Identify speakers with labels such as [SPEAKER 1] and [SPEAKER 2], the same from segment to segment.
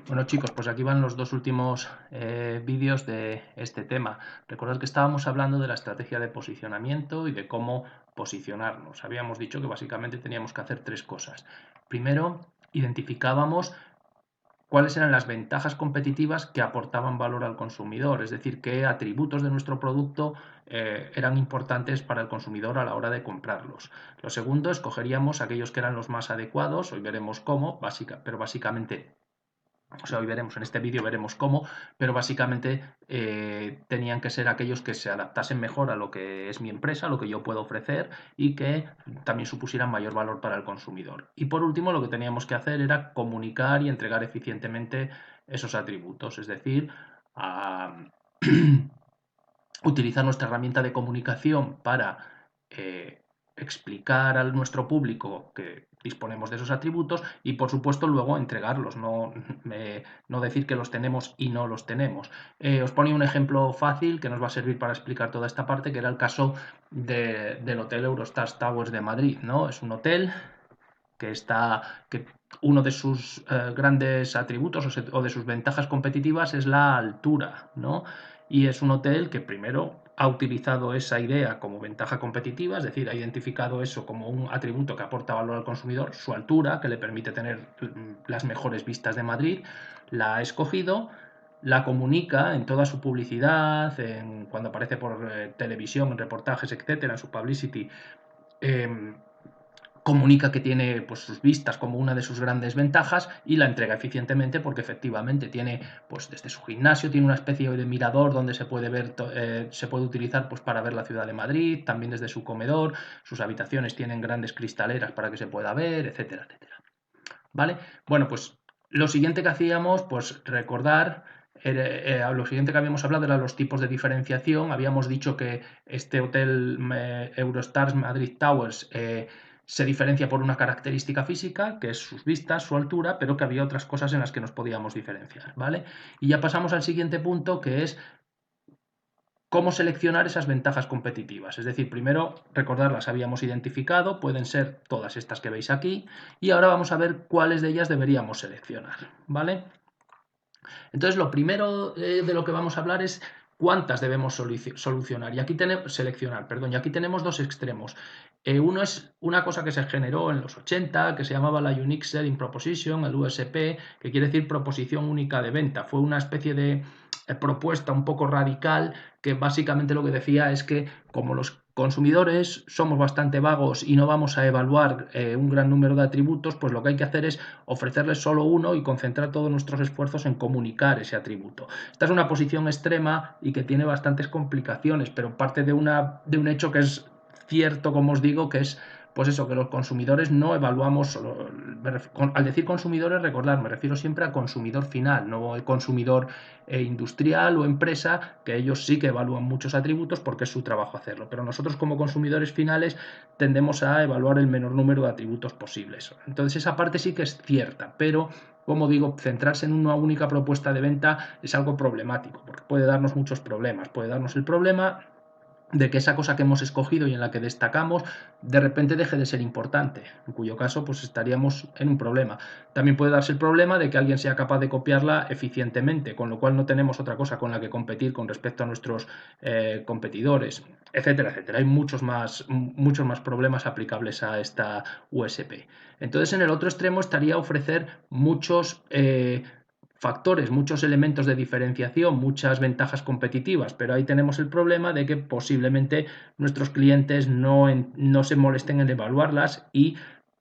[SPEAKER 1] Bueno chicos, pues aquí van los dos últimos vídeos de este tema. Recordad que estábamos hablando de la estrategia de posicionamiento y de cómo posicionarnos. Habíamos dicho que básicamente teníamos que hacer tres cosas. Primero, identificábamos cuáles eran las ventajas competitivas que aportaban valor al consumidor, es decir, qué atributos de nuestro producto eran importantes para el consumidor a la hora de comprarlos. Lo segundo, escogeríamos aquellos que eran los más adecuados, hoy veremos cómo, pero básicamente hoy veremos, en este vídeo veremos cómo, pero básicamente tenían que ser aquellos que se adaptasen mejor a lo que es mi empresa, a lo que yo puedo ofrecer y que también supusieran mayor valor para el consumidor. Y por último, lo que teníamos que hacer era comunicar y entregar eficientemente esos atributos, es decir, a utilizar nuestra herramienta de comunicación para explicar a nuestro público que disponemos de esos atributos y por supuesto luego entregarlos, no decir que los tenemos y no los tenemos. Os ponía un ejemplo fácil que nos va a servir para explicar toda esta parte, que era el caso del Hotel Eurostars Towers de Madrid, ¿no? Es un hotel que uno de sus grandes atributos o de sus ventajas competitivas es la altura, ¿no? Y es un hotel que primero ha utilizado esa idea como ventaja competitiva, es decir, ha identificado eso como un atributo que aporta valor al consumidor, su altura, que le permite tener las mejores vistas de Madrid, la ha escogido, la comunica en toda su publicidad, cuando aparece por televisión, en reportajes, etcétera, en su publicity, eh, comunica que tiene pues, sus vistas como una de sus grandes ventajas y la entrega eficientemente porque efectivamente tiene, pues desde su gimnasio, tiene una especie de mirador donde se puede ver, se puede utilizar pues, para ver la ciudad de Madrid, también desde su comedor, sus habitaciones tienen grandes cristaleras para que se pueda ver, etcétera, etcétera. ¿Vale? Bueno, pues lo siguiente que hacíamos, pues recordar, lo siguiente que habíamos hablado eran los tipos de diferenciación. Habíamos dicho que este hotel Eurostars Madrid Towers se diferencia por una característica física, que es sus vistas, su altura, pero que había otras cosas en las que nos podíamos diferenciar, ¿vale? Y ya pasamos al siguiente punto, que es cómo seleccionar esas ventajas competitivas. Es decir, primero recordar las habíamos identificado, pueden ser todas estas que veis aquí, y ahora vamos a ver cuáles de ellas deberíamos seleccionar, ¿vale? Entonces, lo primero de lo que vamos a hablar es cuántas debemos solucionar. Y aquí tenemos, seleccionar, perdón, y aquí tenemos dos extremos. Uno es una cosa que se generó en los 80, que se llamaba la Unique Selling Proposition, el USP, que quiere decir proposición única de venta. Fue una especie de propuesta un poco radical que básicamente lo que decía es que como los consumidores somos bastante vagos y no vamos a evaluar un gran número de atributos, pues lo que hay que hacer es ofrecerles solo uno y concentrar todos nuestros esfuerzos en comunicar ese atributo. Esta es una posición extrema y que tiene bastantes complicaciones, pero parte de un hecho que es cierto, como os digo, que es pues eso, que los consumidores no evaluamos solo, al decir consumidores, recordad, me refiero siempre a consumidor final, no el consumidor industrial o empresa, que ellos sí que evalúan muchos atributos porque es su trabajo hacerlo, pero nosotros como consumidores finales tendemos a evaluar el menor número de atributos posibles. Entonces esa parte sí que es cierta, pero como digo, centrarse en una única propuesta de venta es algo problemático, porque puede darnos muchos problemas. Puede darnos el problema de que esa cosa que hemos escogido y en la que destacamos de repente deje de ser importante, en cuyo caso pues estaríamos en un problema. También puede darse el problema de que alguien sea capaz de copiarla eficientemente, con lo cual no tenemos otra cosa con la que competir con respecto a nuestros competidores, etcétera, etcétera. Hay muchos más problemas aplicables a esta USP. Entonces en el otro extremo estaría ofrecer muchos factores, muchos elementos de diferenciación, muchas ventajas competitivas, pero ahí tenemos el problema de que posiblemente nuestros clientes no se molesten en evaluarlas y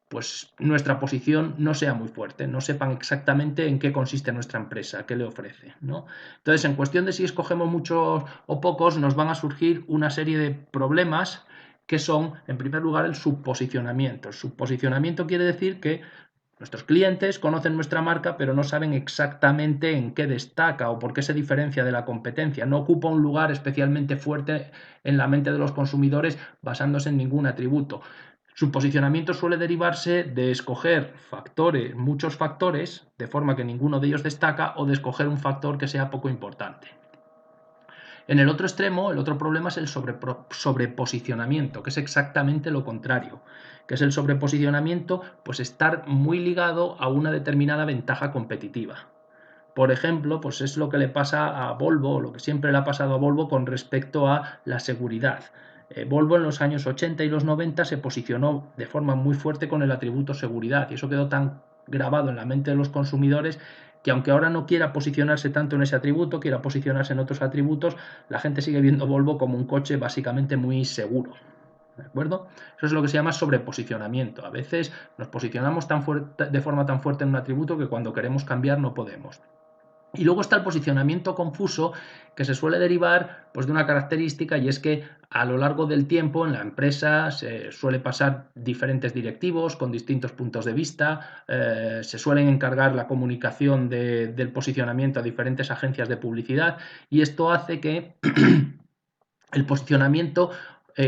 [SPEAKER 1] pues nuestra posición no sea muy fuerte, no sepan exactamente en qué consiste nuestra empresa, qué le ofrece, ¿no? Entonces, en cuestión de si escogemos muchos o pocos, nos van a surgir una serie de problemas que son, en primer lugar, el subposicionamiento. El subposicionamiento quiere decir que nuestros clientes conocen nuestra marca, pero no saben exactamente en qué destaca o por qué se diferencia de la competencia. No ocupa un lugar especialmente fuerte en la mente de los consumidores basándose en ningún atributo. Su posicionamiento suele derivarse de escoger muchos factores, de forma que ninguno de ellos destaca, o de escoger un factor que sea poco importante. En el otro extremo, el otro problema es el sobreposicionamiento, que es exactamente lo contrario, que es el sobreposicionamiento, pues estar muy ligado a una determinada ventaja competitiva. Por ejemplo, pues es lo que le pasa a Volvo, lo que siempre le ha pasado a Volvo con respecto a la seguridad. Volvo en los años 80 y los 90 se posicionó de forma muy fuerte con el atributo seguridad y eso quedó tan grabado en la mente de los consumidores que aunque ahora no quiera posicionarse tanto en ese atributo, quiera posicionarse en otros atributos, la gente sigue viendo Volvo como un coche básicamente muy seguro. ¿De acuerdo? Eso es lo que se llama sobreposicionamiento. A veces nos posicionamos de forma tan fuerte en un atributo que cuando queremos cambiar no podemos. Y luego está el posicionamiento confuso, que se suele derivar pues, de una característica, y es que a lo largo del tiempo en la empresa se suele pasar diferentes directivos con distintos puntos de vista, se suelen encargar la comunicación del posicionamiento a diferentes agencias de publicidad, y esto hace que el posicionamiento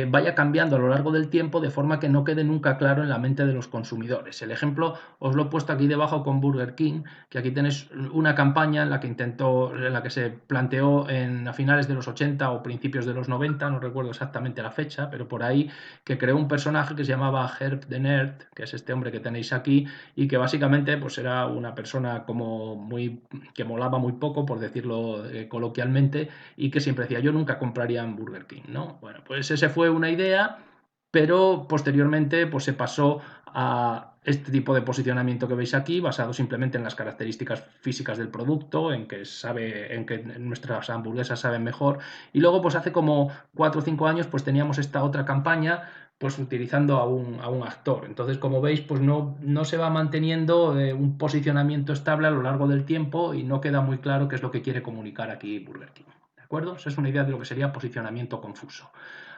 [SPEAKER 1] vaya cambiando a lo largo del tiempo de forma que no quede nunca claro en la mente de los consumidores. El ejemplo os lo he puesto aquí debajo con Burger King, que aquí tenéis una campaña en la que en la que se planteó a finales de los 80 o principios de los 90, no recuerdo exactamente la fecha, pero por ahí, que creó un personaje que se llamaba Herb the Nerd, que es este hombre que tenéis aquí, y que básicamente pues era una persona como que molaba muy poco, por decirlo coloquialmente, y que siempre decía, yo nunca compraría en Burger King, ¿no? Bueno, pues ese fue una idea, pero posteriormente pues se pasó a este tipo de posicionamiento que veis aquí, basado simplemente en las características físicas del producto, en que nuestras hamburguesas saben mejor. Y luego, pues hace como 4 o 5 años, pues teníamos esta otra campaña, pues utilizando a un actor. Entonces, como veis, pues no se va manteniendo un posicionamiento estable a lo largo del tiempo y no queda muy claro qué es lo que quiere comunicar aquí Burger King. ¿De acuerdo? Esa es una idea de lo que sería posicionamiento confuso.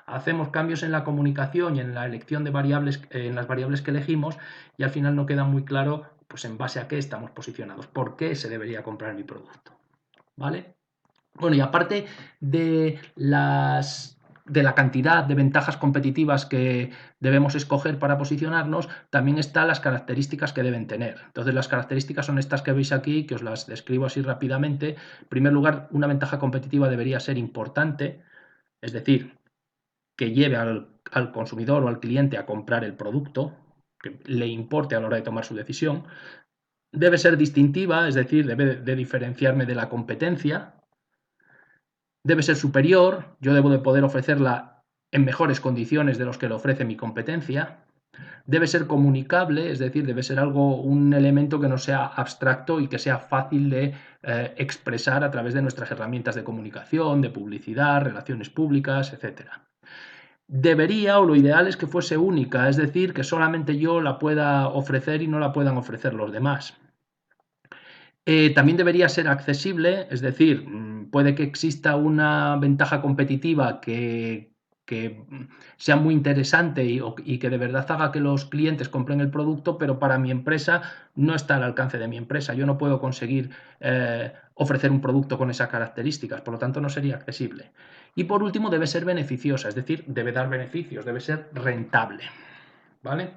[SPEAKER 1] Hacemos cambios en la comunicación y en la elección de variables, en las variables que elegimos, y al final no queda muy claro pues en base a qué estamos posicionados, por qué se debería comprar mi producto. ¿Vale? Bueno, y aparte de la cantidad de ventajas competitivas que debemos escoger para posicionarnos, también están las características que deben tener. Entonces, las características son estas que veis aquí, que os las describo así rápidamente. En primer lugar, una ventaja competitiva debería ser importante, es decir, que lleve al consumidor o al cliente a comprar el producto, que le importe a la hora de tomar su decisión. Debe ser distintiva, es decir, debe de diferenciarme de la competencia. Debe ser superior, yo debo de poder ofrecerla en mejores condiciones de los que le ofrece mi competencia. Debe ser comunicable, es decir, debe ser un elemento que no sea abstracto y que sea fácil de expresar a través de nuestras herramientas de comunicación, de publicidad, relaciones públicas, etcétera. Debería, o lo ideal es que fuese única, es decir, que solamente yo la pueda ofrecer y no la puedan ofrecer los demás. También debería ser accesible, es decir, puede que exista una ventaja competitiva que sea muy interesante y que de verdad haga que los clientes compren el producto, pero para mi empresa no está al alcance de mi empresa. Yo no puedo conseguir ofrecer un producto con esas características, por lo tanto no sería accesible. Y por último, debe ser beneficiosa, es decir, debe dar beneficios, debe ser rentable. ¿Vale?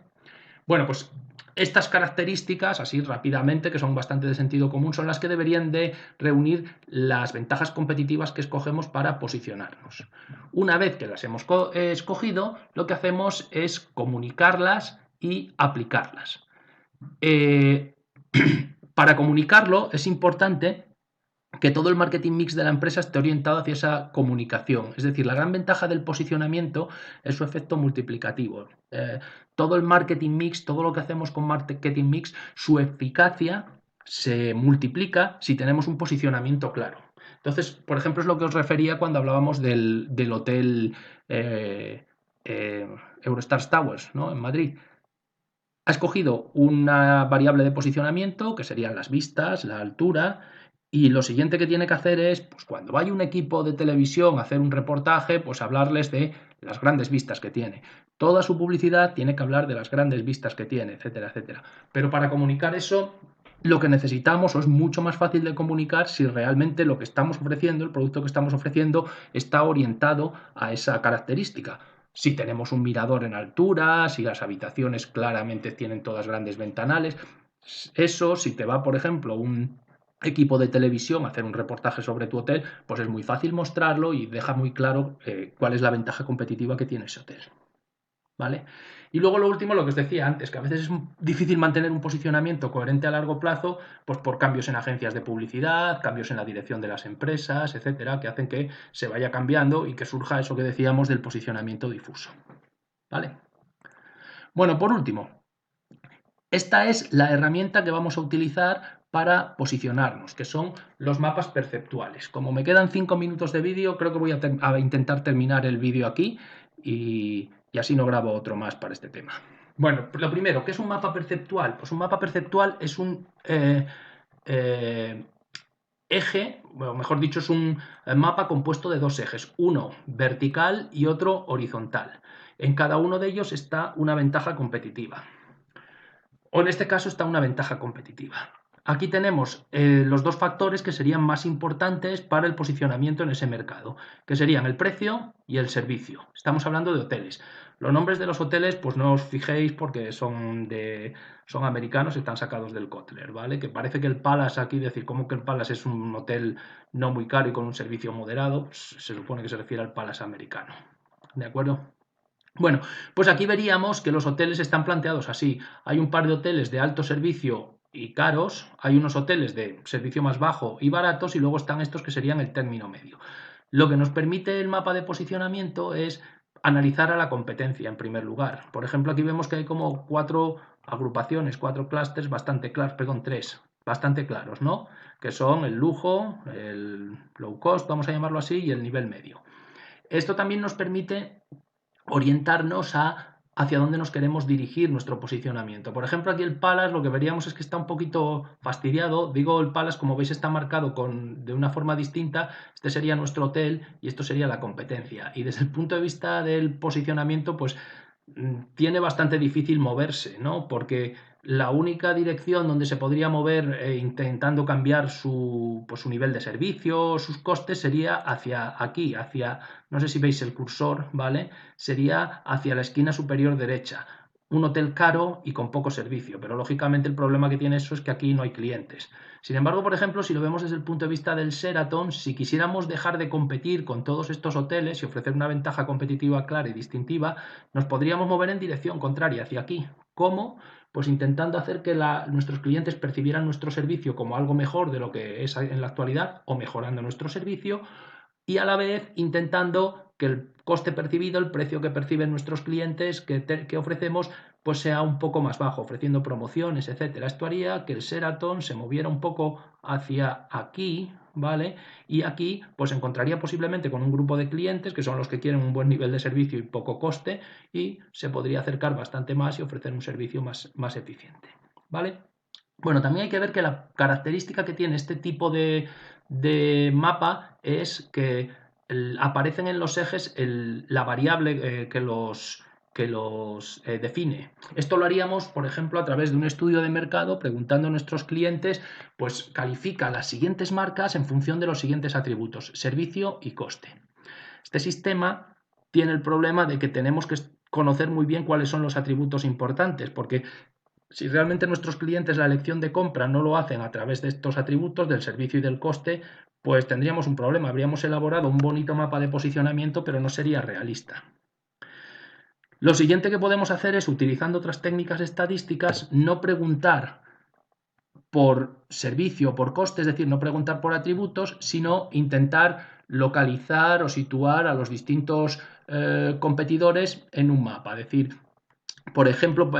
[SPEAKER 1] Bueno, pues estas características, así rápidamente, que son bastante de sentido común, son las que deberían de reunir las ventajas competitivas que escogemos para posicionarnos. Una vez que las hemos escogido, lo que hacemos es comunicarlas y aplicarlas. Eh, para comunicarlo es importante que todo el marketing mix de la empresa esté orientado hacia esa comunicación. Es decir, la gran ventaja del posicionamiento es su efecto multiplicativo. Todo el marketing mix, todo lo que hacemos con marketing mix, su eficacia se multiplica si tenemos un posicionamiento claro. Entonces, por ejemplo, es lo que os refería cuando hablábamos del hotel eh, eh, Eurostars Towers, ¿no? En Madrid. Ha escogido una variable de posicionamiento, que serían las vistas, la altura, y lo siguiente que tiene que hacer es, pues cuando vaya un equipo de televisión a hacer un reportaje, pues hablarles de las grandes vistas que tiene. Toda su publicidad tiene que hablar de las grandes vistas que tiene, etcétera, etcétera. Pero para comunicar eso, lo que necesitamos, o es mucho más fácil de comunicar, si realmente lo que estamos ofreciendo, el producto que estamos ofreciendo, está orientado a esa característica. Si tenemos un mirador en altura, si las habitaciones claramente tienen todas grandes ventanales, eso, si te va, por ejemplo, un equipo de televisión a hacer un reportaje sobre tu hotel, pues es muy fácil mostrarlo y deja muy claro cuál es la ventaja competitiva que tiene ese hotel. ¿vale? Y luego lo último, lo que os decía antes, que a veces es difícil mantener un posicionamiento coherente a largo plazo, pues por cambios en agencias de publicidad, cambios en la dirección de las empresas, etcétera, que hacen que se vaya cambiando y que surja eso que decíamos del posicionamiento difuso, ¿vale? Bueno, por último, esta es la herramienta que vamos a utilizar para posicionarnos, que son los mapas perceptuales. Como me quedan 5 minutos de vídeo, creo que voy a intentar terminar el vídeo aquí y así no grabo otro más para este tema. Bueno, lo primero, ¿qué es un mapa perceptual? Pues un mapa perceptual es un eh, eje, o mejor dicho, es un mapa compuesto de dos ejes, uno vertical y otro horizontal. En cada uno de ellos está una ventaja competitiva. O en este caso está una ventaja competitiva. Aquí tenemos los dos factores que serían más importantes para el posicionamiento en ese mercado, que serían el precio y el servicio. Estamos hablando de hoteles. Los nombres de los hoteles, pues no os fijéis porque son americanos, están sacados del Kotler, ¿vale? Que parece que el Palace aquí, decir, ¿cómo que el Palace es un hotel no muy caro y con un servicio moderado? Pues se supone que se refiere al Palace americano. ¿De acuerdo? Bueno, pues aquí veríamos que los hoteles están planteados así. Hay un par de hoteles de alto servicio y caros, hay unos hoteles de servicio más bajo y baratos y luego están estos que serían el término medio. Lo que nos permite el mapa de posicionamiento es analizar a la competencia en primer lugar. Por ejemplo, aquí vemos que hay como 4 agrupaciones, 4 clústeres bastante claros, perdón, 3, bastante claros, ¿no? Que son el lujo, el low cost, vamos a llamarlo así, y el nivel medio. Esto también nos permite orientarnos hacia dónde nos queremos dirigir nuestro posicionamiento. Por ejemplo, aquí el Palace lo que veríamos es que está un poquito fastidiado. Digo, el Palace, como veis, está marcado de una forma distinta. Este sería nuestro hotel y esto sería la competencia. Y desde el punto de vista del posicionamiento, pues tiene bastante difícil moverse, ¿no? Porque la única dirección donde se podría mover intentando cambiar pues, su nivel de servicio, sus costes, sería hacia aquí, hacia, no sé si veis el cursor, ¿vale? Sería hacia la esquina superior derecha. Un hotel caro y con poco servicio, pero lógicamente el problema que tiene eso es que aquí no hay clientes. Sin embargo, por ejemplo, si lo vemos desde el punto de vista del Sheraton, si quisiéramos dejar de competir con todos estos hoteles y ofrecer una ventaja competitiva clara y distintiva, nos podríamos mover en dirección contraria, hacia aquí. ¿Cómo? Pues intentando hacer que nuestros clientes percibieran nuestro servicio como algo mejor de lo que es en la actualidad o mejorando nuestro servicio y a la vez intentando que el coste percibido, el precio que perciben nuestros clientes que ofrecemos, pues sea un poco más bajo, ofreciendo promociones, etcétera. Esto haría que el Sheraton se moviera un poco hacia aquí, ¿vale? Y aquí pues encontraría posiblemente con un grupo de clientes que son los que quieren un buen nivel de servicio y poco coste y se podría acercar bastante más y ofrecer un servicio más eficiente, ¿vale? Bueno, también hay que ver que la característica que tiene este tipo de mapa es que aparecen en los ejes la variable que los define. Esto lo haríamos, por ejemplo, a través de un estudio de mercado, preguntando a nuestros clientes, pues califica las siguientes marcas en función de los siguientes atributos, servicio y coste. Este sistema tiene el problema de que tenemos que conocer muy bien cuáles son los atributos importantes, porque si realmente nuestros clientes la elección de compra no lo hacen a través de estos atributos del servicio y del coste, pues tendríamos un problema. Habríamos elaborado un bonito mapa de posicionamiento, pero no sería realista. Lo siguiente que podemos hacer es, utilizando otras técnicas estadísticas, no preguntar por servicio o por coste, es decir, no preguntar por atributos, sino intentar localizar o situar a los distintos competidores en un mapa. Es decir, por ejemplo,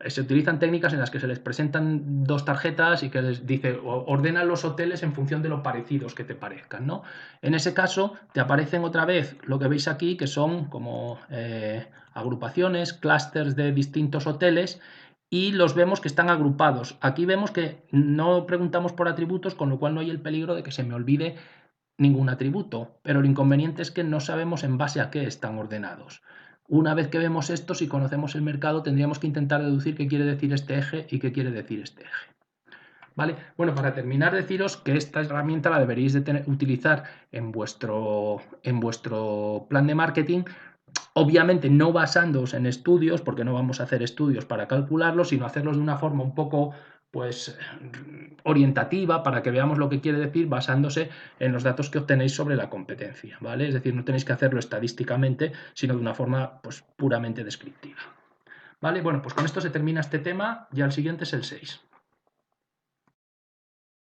[SPEAKER 1] se utilizan técnicas en las que se les presentan dos tarjetas y que les dice ordena los hoteles en función de lo parecidos que te parezcan, ¿no? En ese caso, te aparecen otra vez lo que veis aquí, que son como agrupaciones, clústeres de distintos hoteles y los vemos que están agrupados. Aquí vemos que no preguntamos por atributos, con lo cual no hay el peligro de que se me olvide ningún atributo, pero el inconveniente es que no sabemos en base a qué están ordenados. Una vez que vemos esto, si conocemos el mercado, tendríamos que intentar deducir qué quiere decir este eje y qué quiere decir este eje. ¿Vale? Bueno, para terminar, deciros que esta herramienta la deberéis de utilizar en vuestro plan de marketing, obviamente no basándoos en estudios, porque no vamos a hacer estudios para calcularlo, sino hacerlos de una forma un poco pues orientativa para que veamos lo que quiere decir basándose en los datos que obtenéis sobre la competencia, ¿vale? Es decir, no tenéis que hacerlo estadísticamente, sino de una forma pues puramente descriptiva. ¿Vale? Bueno, pues con esto se termina este tema, ya el siguiente es el 6.